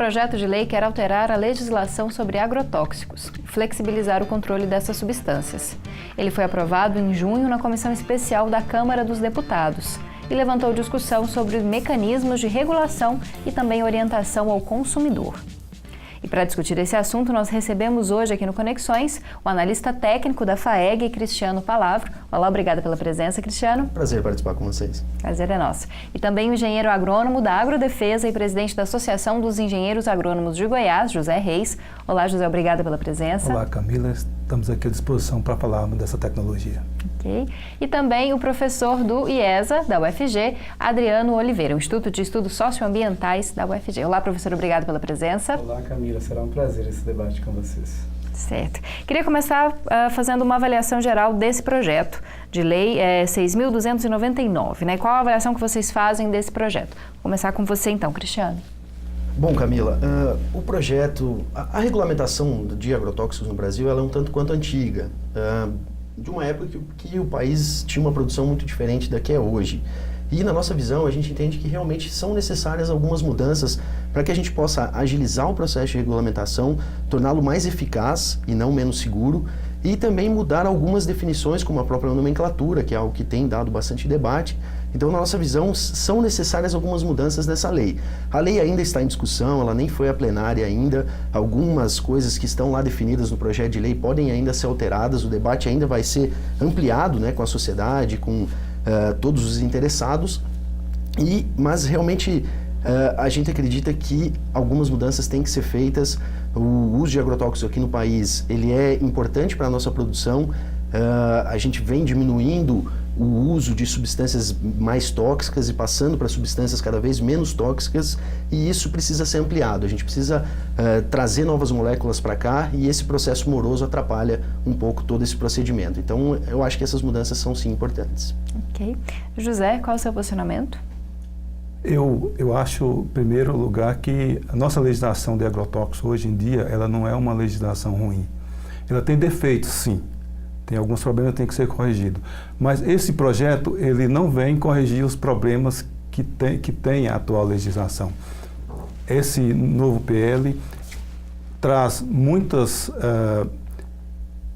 projeto de lei quer alterar a legislação sobre agrotóxicos e flexibilizar o controle dessas substâncias. Ele foi aprovado em junho na Comissão Especial da Câmara dos Deputados e levantou discussão sobre mecanismos de regulação e também orientação ao consumidor. E para discutir esse assunto, nós recebemos hoje aqui no Conexões o analista técnico da FAEG, Cristiano Palavro. Olá, obrigada pela presença, Cristiano. Prazer participar com vocês. Prazer é nosso. E também o engenheiro agrônomo da Agrodefesa e presidente da Associação dos Engenheiros Agrônomos de Goiás, José Reis. Olá, José, obrigada pela presença. Olá, Camila. Estamos aqui à disposição para falarmos dessa tecnologia. Ok. E também o professor do IESA, da UFG, Adriano Oliveira, o Instituto de Estudos Socioambientais da UFG. Olá, professor, obrigado pela presença. Olá, Camila. Será um prazer esse debate com vocês. Certo. Queria começar fazendo uma avaliação geral desse projeto de lei 6.299, né? Qual a avaliação que vocês fazem desse projeto? Vou começar com você então, Cristiano. Bom, Camila, o projeto, a regulamentação de agrotóxicos no Brasil, ela é um tanto quanto antiga, de uma época que o país tinha uma produção muito diferente da que é hoje. E na nossa visão, a gente entende que realmente são necessárias algumas mudanças para que a gente possa agilizar o processo de regulamentação, torná-lo mais eficaz e não menos seguro, e também mudar algumas definições, como a própria nomenclatura, que é algo que tem dado bastante debate. Então, na nossa visão, são necessárias algumas mudanças nessa lei. A lei ainda está em discussão, ela nem foi à plenária ainda. Algumas coisas que estão lá definidas no projeto de lei podem ainda ser alteradas, o debate ainda vai ser ampliado, né, com a sociedade, com todos os interessados. Mas realmente a gente acredita que algumas mudanças têm que ser feitas. O uso de agrotóxicos aqui no país, ele é importante para a nossa produção. A gente vem diminuindo o uso de substâncias mais tóxicas e passando para substâncias cada vez menos tóxicas, e isso precisa ser ampliado. A gente precisa trazer novas moléculas para cá, e esse processo moroso atrapalha um pouco todo esse procedimento. Então, eu acho que essas mudanças são sim importantes. Ok. José, qual é o seu posicionamento? Eu acho, em primeiro lugar, que a nossa legislação de agrotóxicos hoje em dia, ela não é uma legislação ruim. Ela tem defeitos, sim. Tem alguns problemas que tem que ser corrigido. Mas esse projeto, ele não vem corrigir os problemas que tem a atual legislação. Esse novo PL traz muitas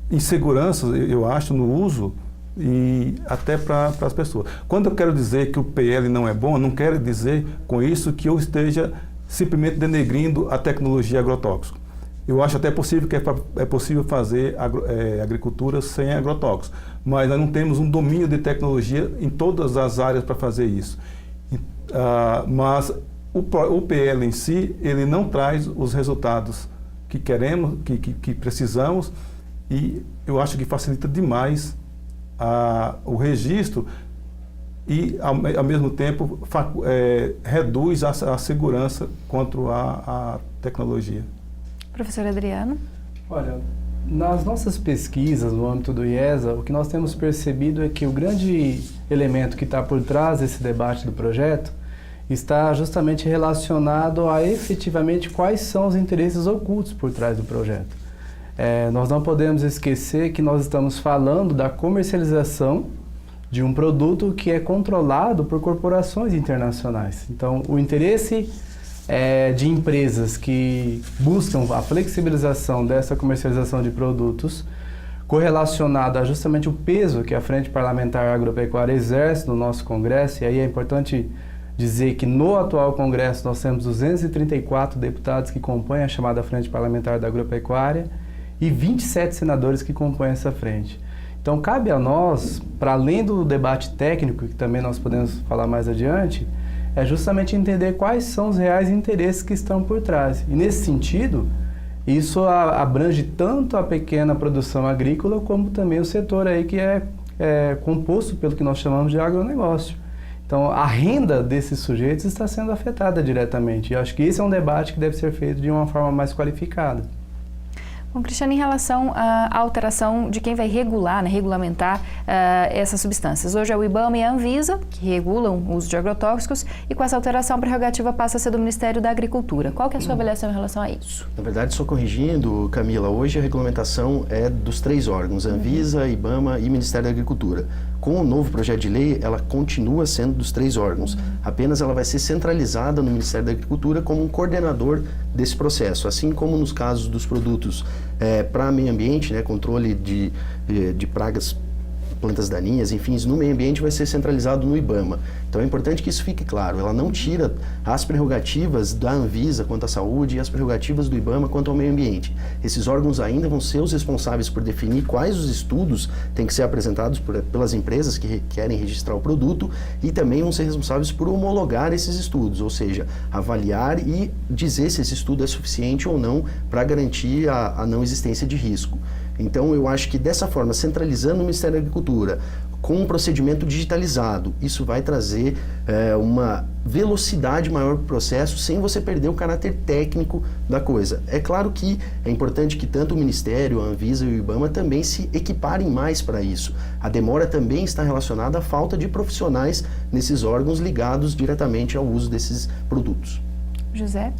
inseguranças, eu acho, no uso e até para as pessoas. Quando eu quero dizer que o PL não é bom, não quero dizer com isso que eu esteja simplesmente denegrindo a tecnologia agrotóxica. Eu acho até possível que é possível fazer agricultura sem agrotóxicos, mas nós não temos um domínio de tecnologia em todas as áreas para fazer isso. Mas o PL em si, ele não traz os resultados que queremos, que precisamos, e eu acho que facilita demais o registro e, ao mesmo tempo, reduz a segurança quanto à tecnologia. Professor Adriano? Olha, nas nossas pesquisas no âmbito do IESA, o que nós temos percebido é que o grande elemento que está por trás desse debate do projeto está justamente relacionado a efetivamente quais são os interesses ocultos por trás do projeto. Nós não podemos esquecer que nós estamos falando da comercialização de um produto que é controlado por corporações internacionais. Então, o interesse de empresas que buscam a flexibilização dessa comercialização de produtos correlacionado a justamente o peso que a Frente Parlamentar Agropecuária exerce no nosso Congresso, e aí é importante dizer que no atual Congresso nós temos 234 deputados que compõem a chamada Frente Parlamentar da Agropecuária e 27 senadores que compõem essa frente. Então cabe a nós, para além do debate técnico, que também nós podemos falar mais adiante, é justamente entender quais são os reais interesses que estão por trás. E nesse sentido, isso abrange tanto a pequena produção agrícola, como também o setor aí que é composto pelo que nós chamamos de agronegócio. Então, a renda desses sujeitos está sendo afetada diretamente. E acho que esse é um debate que deve ser feito de uma forma mais qualificada. Bom, Cristiano, em relação à alteração de quem vai regular, né, regulamentar essas substâncias. Hoje é o IBAMA e a Anvisa, que regulam o uso de agrotóxicos, e com essa alteração a prerrogativa passa a ser do Ministério da Agricultura. Qual que é a sua avaliação em relação a isso? Na verdade, só corrigindo, Camila, hoje a regulamentação é dos três órgãos, Anvisa, IBAMA e Ministério da Agricultura. Com o novo projeto de lei, ela continua sendo dos 3 órgãos, apenas ela vai ser centralizada no Ministério da Agricultura como um coordenador desse processo, assim como nos casos dos produtos para meio ambiente, né, controle de pragas, plantas daninhas, enfim, no meio ambiente vai ser centralizado no IBAMA. Então é importante que isso fique claro, ela não tira as prerrogativas da Anvisa quanto à saúde e as prerrogativas do IBAMA quanto ao meio ambiente. Esses órgãos ainda vão ser os responsáveis por definir quais os estudos têm que ser apresentados pelas empresas que querem registrar o produto e também vão ser responsáveis por homologar esses estudos, ou seja, avaliar e dizer se esse estudo é suficiente ou não para garantir a não existência de risco. Então, eu acho que dessa forma, centralizando o Ministério da Agricultura, com um procedimento digitalizado, isso vai trazer uma velocidade maior para o processo, sem você perder o caráter técnico da coisa. É claro que é importante que tanto o Ministério, a Anvisa e o IBAMA também se equiparem mais para isso. A demora também está relacionada à falta de profissionais nesses órgãos ligados diretamente ao uso desses produtos. José?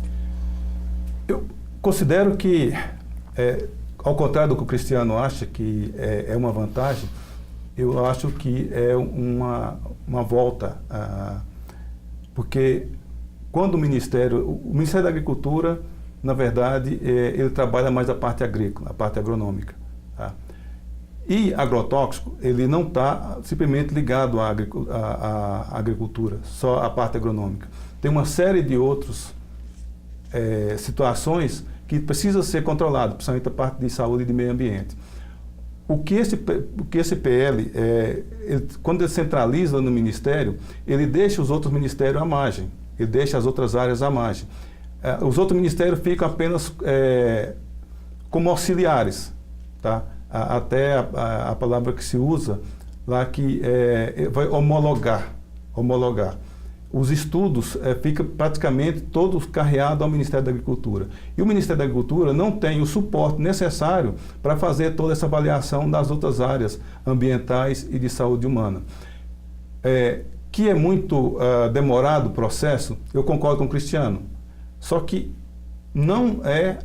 Eu considero que... ao contrário do que o Cristiano acha que é uma vantagem, eu acho que é uma volta, porque quando o Ministério da Agricultura, na verdade, ele trabalha mais a parte agrícola, a parte agronômica. Tá? E agrotóxico, ele não está simplesmente ligado à agricultura, só a parte agronômica. Tem uma série de outras situações que precisa ser controlado, principalmente a parte de saúde e de meio ambiente. O que esse PL, quando ele centraliza no Ministério, ele deixa os outros ministérios à margem, ele deixa as outras áreas à margem. Os outros ministérios ficam apenas como auxiliares, tá? Até a palavra que se usa lá, que vai homologar. Os estudos ficam praticamente todos carreados ao Ministério da Agricultura. E o Ministério da Agricultura não tem o suporte necessário para fazer toda essa avaliação das outras áreas ambientais e de saúde humana. Que é muito demorado o processo, eu concordo com o Cristiano. Só que não é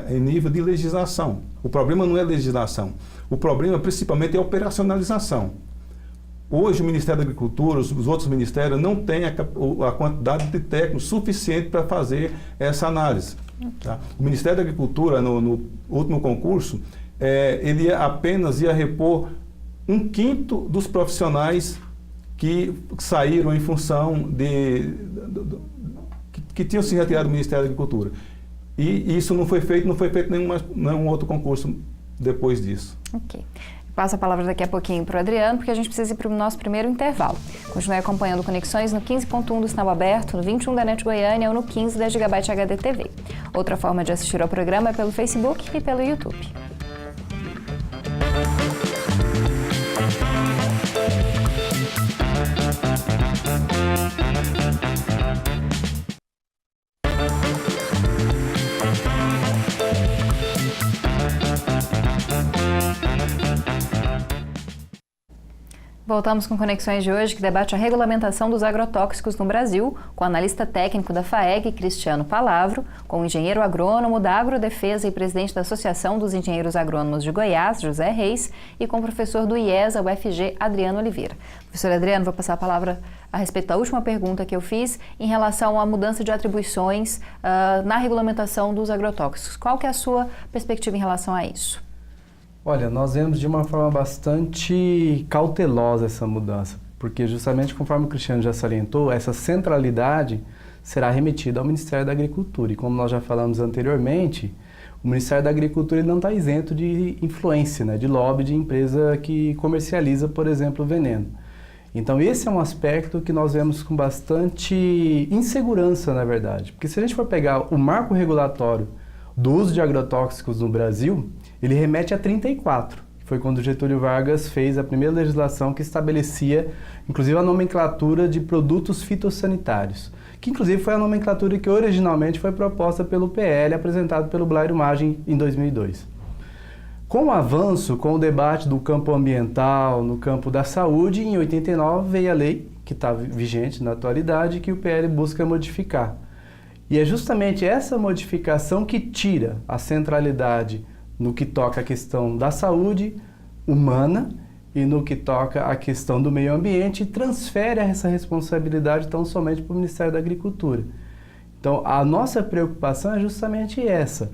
em nível de legislação. O problema não é legislação. O problema principalmente é a operacionalização. Hoje o Ministério da Agricultura, os outros ministérios não têm a quantidade de técnicos suficiente para fazer essa análise. Tá? O Ministério da Agricultura, no último concurso, ele apenas ia repor 1/5 dos profissionais que saíram em função que tinham se retirado do Ministério da Agricultura. E isso não foi feito nenhum outro concurso depois disso. Ok. Passo a palavra daqui a pouquinho para o Adriano, porque a gente precisa ir para o nosso primeiro intervalo. Continue acompanhando Conexões no 15.1 do Sinal Aberto, no 21 da NET Goiânia ou no 15 da Gigabyte HD TV. Outra forma de assistir ao programa é pelo Facebook e pelo YouTube. Voltamos com Conexões de hoje, que debate a regulamentação dos agrotóxicos no Brasil, com o analista técnico da FAEG, Cristiano Palavro, com o engenheiro agrônomo da Agrodefesa e presidente da Associação dos Engenheiros Agrônomos de Goiás, José Reis, e com o professor do IESA, UFG, Adriano Oliveira. Professor Adriano, vou passar a palavra a respeito da última pergunta que eu fiz em relação à mudança de atribuições na regulamentação dos agrotóxicos. Qual que é a sua perspectiva em relação a isso? Olha, nós vemos de uma forma bastante cautelosa essa mudança, porque justamente conforme o Cristiano já salientou, essa centralidade será remetida ao Ministério da Agricultura. E como nós já falamos anteriormente, o Ministério da Agricultura não está isento de influência, né, de lobby de empresa que comercializa, por exemplo, veneno. Então esse é um aspecto que nós vemos com bastante insegurança, na verdade. Porque se a gente for pegar o marco regulatório do uso de agrotóxicos no Brasil, ele remete a 34, que foi quando Getúlio Vargas fez a primeira legislação que estabelecia, inclusive, a nomenclatura de produtos fitossanitários, que inclusive foi a nomenclatura que originalmente foi proposta pelo PL, apresentado pelo Blairo Maggi em 2002. Com o avanço, com o debate do campo ambiental, no campo da saúde, em 89 veio a lei, que está vigente na atualidade, que o PL busca modificar. E é justamente essa modificação que tira a centralidade no que toca à questão da saúde humana e no que toca à questão do meio ambiente, e transfere essa responsabilidade tão somente para o Ministério da Agricultura. Então, a nossa preocupação é justamente essa.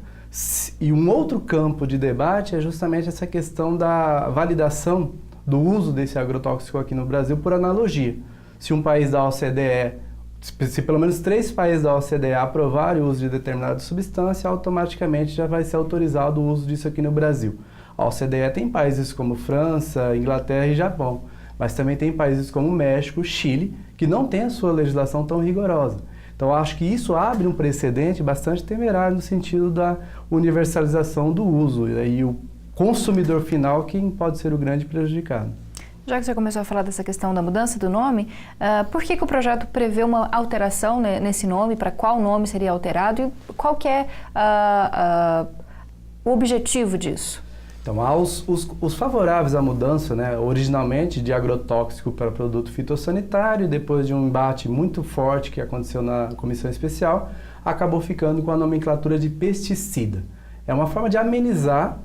E um outro campo de debate é justamente essa questão da validação do uso desse agrotóxico aqui no Brasil por analogia. Se um país da OCDE, se pelo menos 3 países da OCDE aprovarem o uso de determinada substância, automaticamente já vai ser autorizado o uso disso aqui no Brasil. A OCDE tem países como França, Inglaterra e Japão, mas também tem países como México, Chile, que não têm a sua legislação tão rigorosa. Então, acho que isso abre um precedente bastante temerário no sentido da universalização do uso. E aí o consumidor final quem pode ser o grande prejudicado. Já que você começou a falar dessa questão da mudança do nome, por que o projeto prevê uma alteração, né, nesse nome? Para qual nome seria alterado? E qual que é o objetivo disso? Então, os favoráveis à mudança, né, originalmente de agrotóxico para produto fitossanitário, depois de um embate muito forte que aconteceu na comissão especial, acabou ficando com a nomenclatura de pesticida. É uma forma de amenizar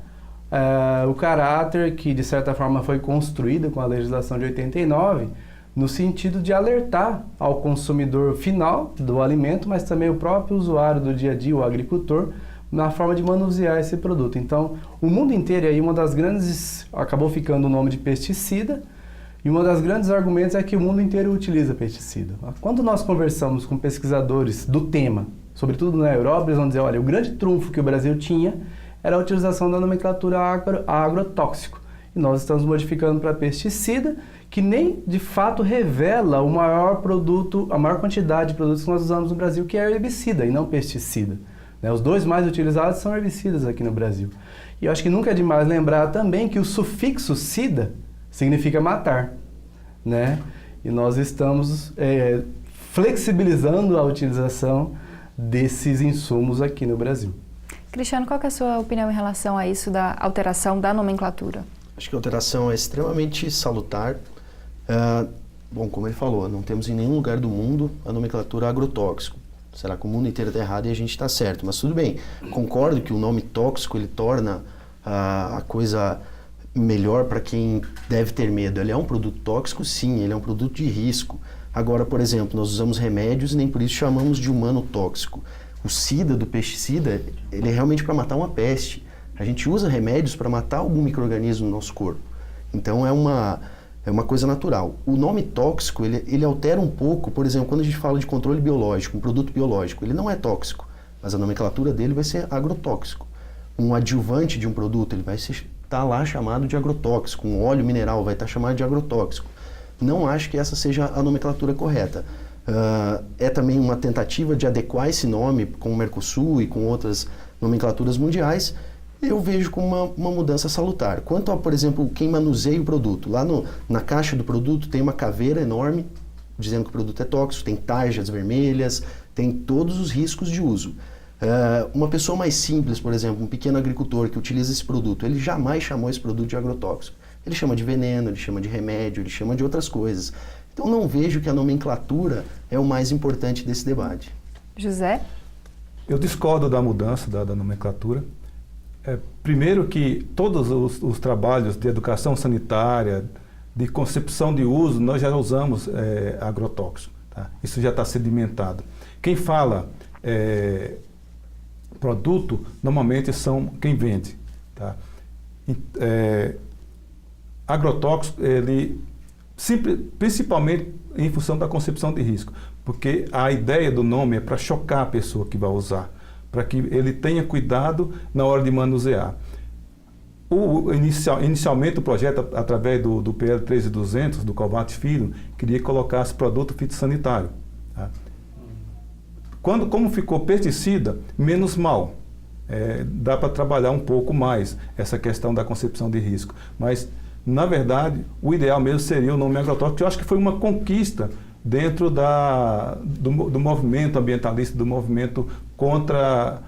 o caráter que, de certa forma, foi construído com a legislação de 89, no sentido de alertar ao consumidor final do alimento, mas também o próprio usuário do dia a dia, o agricultor, na forma de manusear esse produto. Então, o mundo inteiro aí, uma das grandes, acabou ficando o nome de pesticida, e uma das grandes argumentos é que o mundo inteiro utiliza pesticida. Quando nós conversamos com pesquisadores do tema, sobretudo na Europa, eles vão dizer, olha, o grande trunfo que o Brasil tinha era a utilização da nomenclatura agrotóxico. E nós estamos modificando para pesticida, que nem de fato revela o maior produto, a maior quantidade de produtos que nós usamos no Brasil, que é herbicida e não pesticida. Os 2 mais utilizados são herbicidas aqui no Brasil. E eu acho que nunca é demais lembrar também que o sufixo "cida" significa matar, né? E nós estamos flexibilizando a utilização desses insumos aqui no Brasil. Cristiano, qual que é a sua opinião em relação a isso da alteração da nomenclatura? Acho que a alteração é extremamente salutar. Bom, como ele falou, não temos em nenhum lugar do mundo a nomenclatura agrotóxico. Será que o mundo inteiro está errado e a gente está certo? Mas tudo bem, concordo que o nome tóxico ele torna a coisa melhor para quem deve ter medo. Ele é um produto tóxico, sim, ele é um produto de risco. Agora, por exemplo, nós usamos remédios e nem por isso chamamos de humano tóxico. O sida do pesticida, ele é realmente para matar uma peste. A gente usa remédios para matar algum micro-organismo no nosso corpo. Então é uma coisa natural. O nome tóxico, ele altera um pouco, por exemplo, quando a gente fala de controle biológico, um produto biológico, ele não é tóxico, mas a nomenclatura dele vai ser agrotóxico. Um adjuvante de um produto, ele vai estar lá chamado de agrotóxico. Um óleo mineral vai estar chamado de agrotóxico. Não acho que essa seja a nomenclatura correta. É também uma tentativa de adequar esse nome com o Mercosul e com outras nomenclaturas mundiais. Eu vejo como uma mudança salutar. Quanto a, por exemplo, quem manuseia o produto, lá na caixa do produto tem uma caveira enorme dizendo que o produto é tóxico, tem tarjas vermelhas, tem todos os riscos de uso. Uma pessoa mais simples, por exemplo, um pequeno agricultor que utiliza esse produto, ele jamais chamou esse produto de agrotóxico. Ele chama de veneno, ele chama de remédio, ele chama de outras coisas. Então não vejo que a nomenclatura é o mais importante desse debate. José? Eu discordo da mudança da nomenclatura. Primeiro que todos os trabalhos de educação sanitária, de concepção de uso, nós já usamos agrotóxico. Tá? Isso já está sedimentado. Quem fala produto, normalmente são quem vende. Tá? Agrotóxico, ele principalmente em função da concepção de risco, porque a ideia do nome é para chocar a pessoa que vai usar, para que ele tenha cuidado na hora de manusear. Inicialmente o projeto, através do PL 13200, do Kovács Filho, queria colocar esse produto fitossanitário. Tá? Como ficou pesticida, menos mal. Dá para trabalhar um pouco mais essa questão da concepção de risco. Mas, na verdade, o ideal mesmo seria o nome agrotóxico, que eu acho que foi uma conquista dentro do movimento ambientalista, do movimento contra,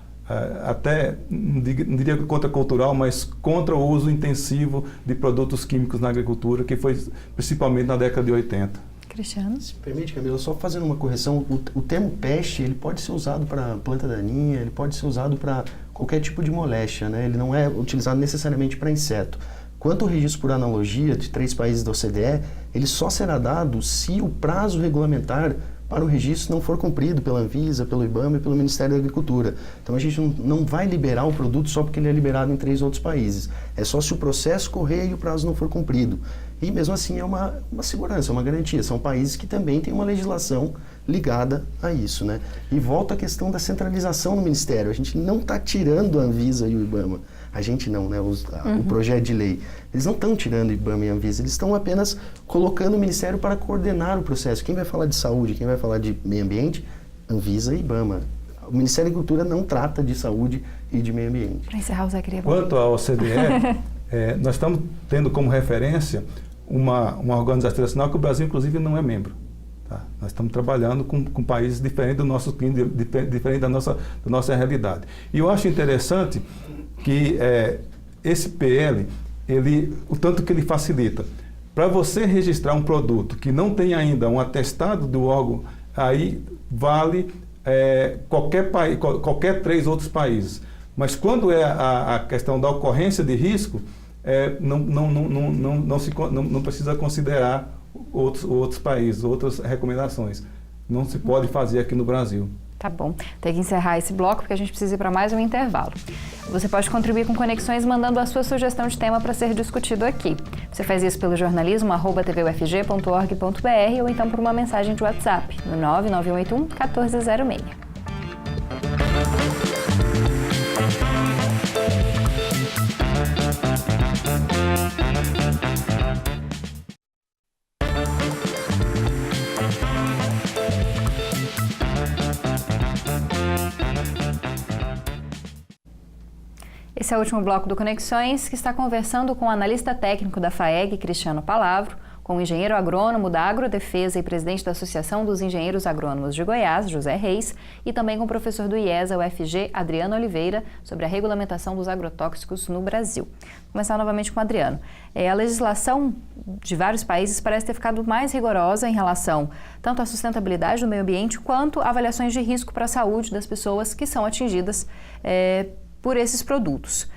até, não diria contracultural, mas contra o uso intensivo de produtos químicos na agricultura, que foi principalmente na década de 80. Cristiano? Se permite, Camila, só fazendo uma correção, o termo peste, ele pode ser usado para planta daninha, ele pode ser usado para qualquer tipo de moléstia, né? Ele não é utilizado necessariamente para inseto. Quanto ao registro por analogia de 3 países da OCDE, ele só será dado se o prazo regulamentar para o registro não for cumprido pela Anvisa, pelo IBAMA e pelo Ministério da Agricultura. Então a gente não vai liberar o produto só porque ele é liberado em 3 outros países. É só se o processo correr e o prazo não for cumprido. E mesmo assim é uma segurança, uma garantia. São países que também têm uma legislação ligada a isso, né? E volta a questão da centralização no Ministério. A gente não está tirando a Anvisa e o IBAMA. A gente não, né? O projeto de lei. Eles não estão tirando o IBAMA e a Anvisa, eles estão apenas colocando o Ministério para coordenar o processo. Quem vai falar de saúde, quem vai falar de meio ambiente? Anvisa e IBAMA. O Ministério da Agricultura não trata de saúde e de meio ambiente. Para encerrar, o Zé queria... Quanto à OCDE, nós estamos tendo como referência uma organização internacional que o Brasil, inclusive, não é membro. Tá? Nós estamos trabalhando com países diferentes do nosso clima, diferente da nossa realidade. E eu acho interessante que esse PL, o tanto que ele facilita. Para você registrar um produto que não tem ainda um atestado do órgão, aí vale qualquer 3 outros países. Mas quando é a questão da ocorrência de risco, não precisa considerar outros países, outras recomendações. Não se pode fazer aqui no Brasil. Tá bom. Tem que encerrar esse bloco porque a gente precisa ir para mais um intervalo. Você pode contribuir com Conexões mandando a sua sugestão de tema para ser discutido aqui. Você faz isso pelo jornalismo@tvufg.org.br ou então por uma mensagem de WhatsApp no 99181 1406. Esse é o último bloco do Conexões, que está conversando com o analista técnico da FAEG, Cristiano Palavro, com o engenheiro agrônomo da Agrodefesa e presidente da Associação dos Engenheiros Agrônomos de Goiás, José Reis, e também com o professor do IESA UFG, Adriano Oliveira, sobre a regulamentação dos agrotóxicos no Brasil. Vou começar novamente com o Adriano. A legislação de vários países parece ter ficado mais rigorosa em relação tanto à sustentabilidade do meio ambiente quanto a avaliações de risco para a saúde das pessoas que são atingidas por esses produtos.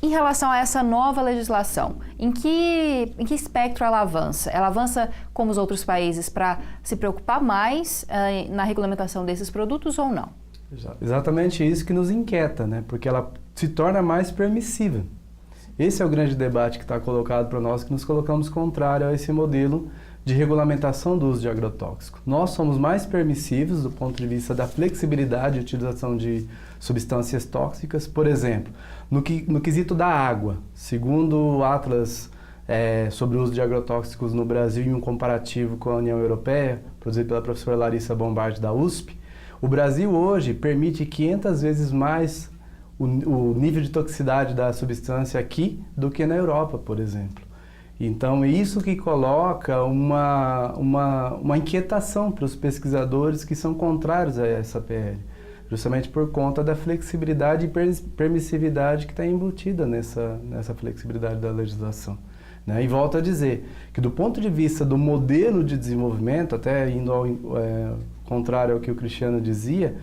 Em relação a essa nova legislação, em que espectro ela avança? Ela avança como os outros países para se preocupar mais na regulamentação desses produtos ou não? Exatamente isso que nos inquieta, né? Porque ela se torna mais permissiva. Esse é o grande debate que está colocado para nós, que nos colocamos contrário a esse modelo de regulamentação do uso de agrotóxico. Nós somos mais permissivos do ponto de vista da flexibilidade de utilização de substâncias tóxicas. Por exemplo, no quesito da água, segundo o Atlas sobre o uso de agrotóxicos no Brasil em um comparativo com a União Europeia, produzido pela professora Larissa Bombardi da USP, o Brasil hoje permite 500 vezes mais o nível de toxicidade da substância aqui do que na Europa, por exemplo. Então, isso que coloca uma inquietação para os pesquisadores que são contrários a essa PL, justamente por conta da flexibilidade e permissividade que está embutida nessa flexibilidade da legislação. Né? E volto a dizer que, do ponto de vista do modelo de desenvolvimento, até indo ao contrário ao que o Cristiano dizia,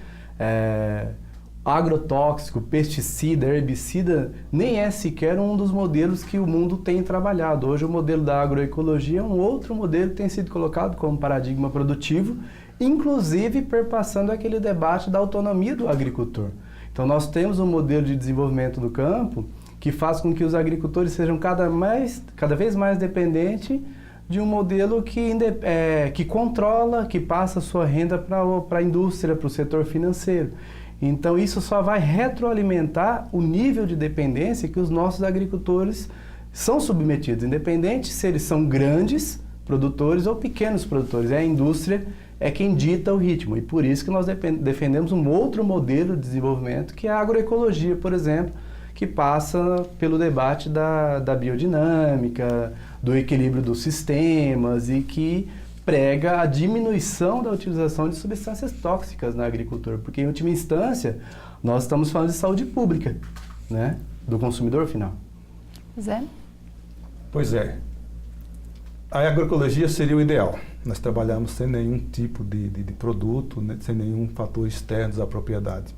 agrotóxico, pesticida, herbicida, nem é sequer um dos modelos que o mundo tem trabalhado. Hoje o modelo da agroecologia é um outro modelo que tem sido colocado como paradigma produtivo, inclusive perpassando aquele debate da autonomia do agricultor. Então nós temos um modelo de desenvolvimento do campo que faz com que os agricultores sejam cada vez mais dependentes de um modelo que controla, que passa a sua renda para a indústria, para o setor financeiro. Então, isso só vai retroalimentar o nível de dependência que os nossos agricultores são submetidos, independente se eles são grandes produtores ou pequenos produtores. A indústria é quem dita o ritmo, e por isso que nós defendemos um outro modelo de desenvolvimento, que é a agroecologia, por exemplo, que passa pelo debate da biodinâmica, do equilíbrio dos sistemas e que prega a diminuição da utilização de substâncias tóxicas na agricultura, porque em última instância nós estamos falando de saúde pública, né, do consumidor final. Zé? Pois é. A agroecologia seria o ideal. Nós trabalhamos sem nenhum tipo de produto, né, sem nenhum fator externo à propriedade.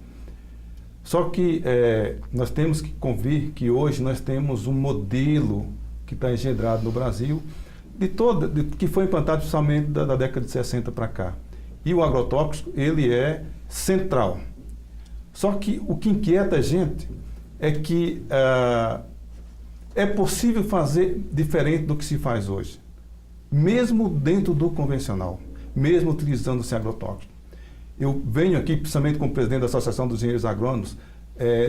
Só que nós temos que convir que hoje nós temos um modelo que está engendrado no Brasil, que foi implantado principalmente da década de 60 para cá. E o agrotóxico, ele é central. Só que o que inquieta a gente é que é possível fazer diferente do que se faz hoje, mesmo dentro do convencional, mesmo utilizando-se agrotóxico. Eu venho aqui, principalmente como presidente da Associação dos Engenheiros Agrônomos,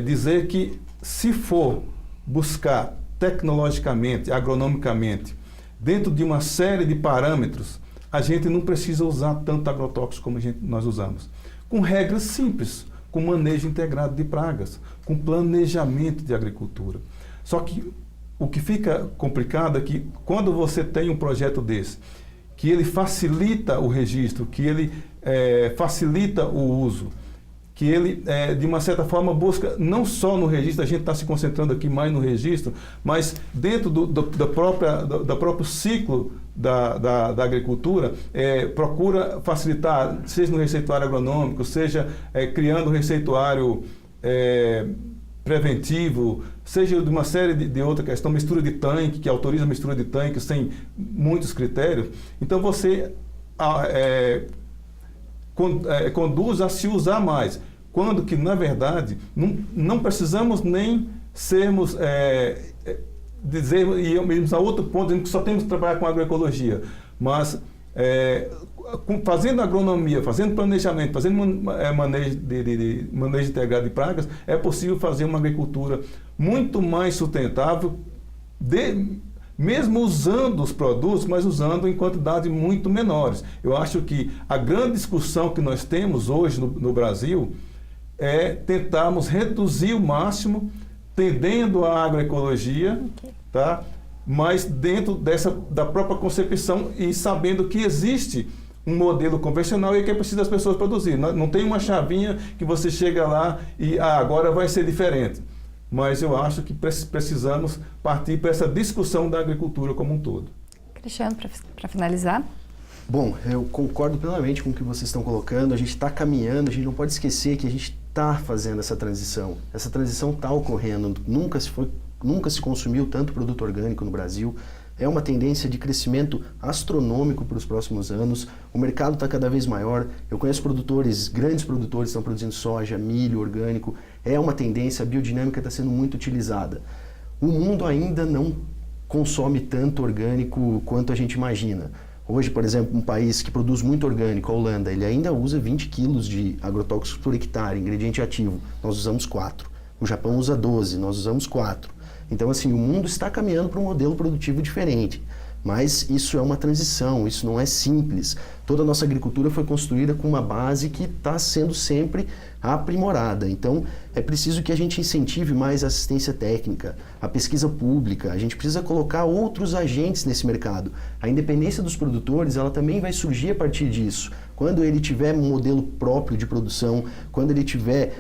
dizer que se for buscar tecnologicamente, agronomicamente, dentro de uma série de parâmetros, a gente não precisa usar tanto agrotóxico como nós usamos. Com regras simples, com manejo integrado de pragas, com planejamento de agricultura. Só que o que fica complicado é que quando você tem um projeto desse, que ele facilita o registro, que ele facilita o uso, que ele, de uma certa forma, busca não só no registro, a gente está se concentrando aqui mais no registro, mas dentro do próprio ciclo da agricultura, procura facilitar, seja no receituário agronômico, seja criando um receituário preventivo, seja de uma série de outra questão, mistura de tanque, que autoriza a mistura de tanque sem muitos critérios. Então você conduz a se usar mais, quando que, na verdade, não precisamos nem sermos, irmos a outro ponto, dizendo que só temos que trabalhar com agroecologia, mas fazendo agronomia, fazendo planejamento, fazendo manejo integrado de pragas, é possível fazer uma agricultura muito mais sustentável, mesmo usando os produtos, mas usando em quantidades muito menores. Eu acho que a grande discussão que nós temos hoje no Brasil é tentarmos reduzir o máximo, tendendo à agroecologia, tá? Mas dentro da própria concepção e sabendo que existe um modelo convencional e que é preciso as pessoas produzirem. Não tem uma chavinha que você chega lá e agora vai ser diferente. Mas eu acho que precisamos partir para essa discussão da agricultura como um todo. Cristiano, para finalizar. Bom, eu concordo plenamente com o que vocês estão colocando. A gente está caminhando, a gente não pode esquecer que a gente está fazendo essa transição. Essa transição está ocorrendo. Nunca se consumiu tanto produto orgânico no Brasil. É uma tendência de crescimento astronômico para os próximos anos. O mercado está cada vez maior. Eu conheço grandes produtores que estão produzindo soja, milho orgânico. É uma tendência, a biodinâmica está sendo muito utilizada. O mundo ainda não consome tanto orgânico quanto a gente imagina. Hoje, por exemplo, um país que produz muito orgânico, a Holanda, ele ainda usa 20 quilos de agrotóxicos por hectare, ingrediente ativo. Nós usamos 4. O Japão usa 12, nós usamos 4. Então, assim, o mundo está caminhando para um modelo produtivo diferente. Mas isso é uma transição, isso não é simples. Toda a nossa agricultura foi construída com uma base que está sendo sempre aprimorada. Então, é preciso que a gente incentive mais a assistência técnica, a pesquisa pública. A gente precisa colocar outros agentes nesse mercado. A independência dos produtores, ela também vai surgir a partir disso. Quando ele tiver um modelo próprio de produção, quando ele tiver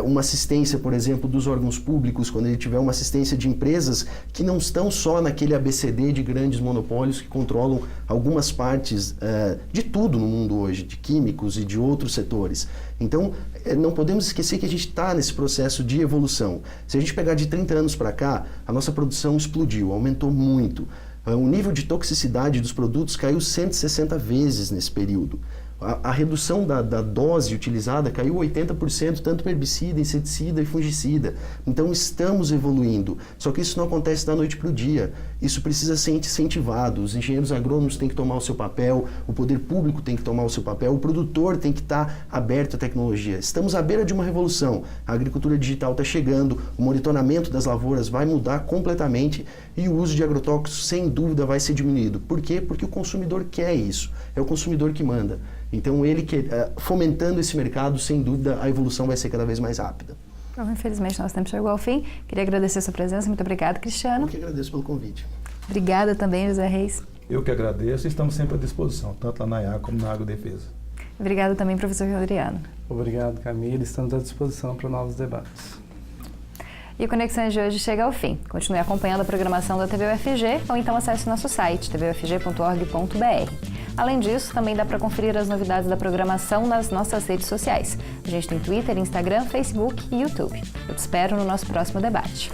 uma assistência, por exemplo, dos órgãos públicos, quando ele tiver uma assistência de empresas que não estão só naquele ABCD de grandes monopólios que controlam algumas partes de tudo no mundo hoje, de químicos e de outros setores. Então, não podemos esquecer que a gente está nesse processo de evolução. Se a gente pegar de 30 anos para cá, a nossa produção explodiu, aumentou muito. O nível de toxicidade dos produtos caiu 160 vezes nesse período. A redução da dose utilizada caiu 80%, tanto para herbicida, inseticida e fungicida. Então estamos evoluindo, só que isso não acontece da noite para o dia. Isso precisa ser incentivado, os engenheiros agrônomos têm que tomar o seu papel, o poder público tem que tomar o seu papel, o produtor tem que estar aberto à tecnologia. Estamos à beira de uma revolução, a agricultura digital está chegando, o monitoramento das lavouras vai mudar completamente e o uso de agrotóxicos sem dúvida vai ser diminuído. Por quê? Porque o consumidor quer isso, é o consumidor que manda. Então, fomentando esse mercado, sem dúvida, a evolução vai ser cada vez mais rápida. Bom, infelizmente, nosso tempo chegou ao fim. Queria agradecer a sua presença. Muito obrigada, Cristiano. Eu que agradeço pelo convite. Obrigada também, José Reis. Eu que agradeço e estamos sempre à disposição, tanto lá na IA como na Agrodefesa. Obrigada também, professor Adriano. Obrigado, Camila. Estamos à disposição para novos debates. E o Conexões de hoje chega ao fim. Continue acompanhacompanhando a programação da TV UFG ou então acesse nosso site tvufg.org.br. Além disso, também dá para conferir as novidades da programação nas nossas redes sociais. A gente tem Twitter, Instagram, Facebook e YouTube. Eu te espero no nosso próximo debate.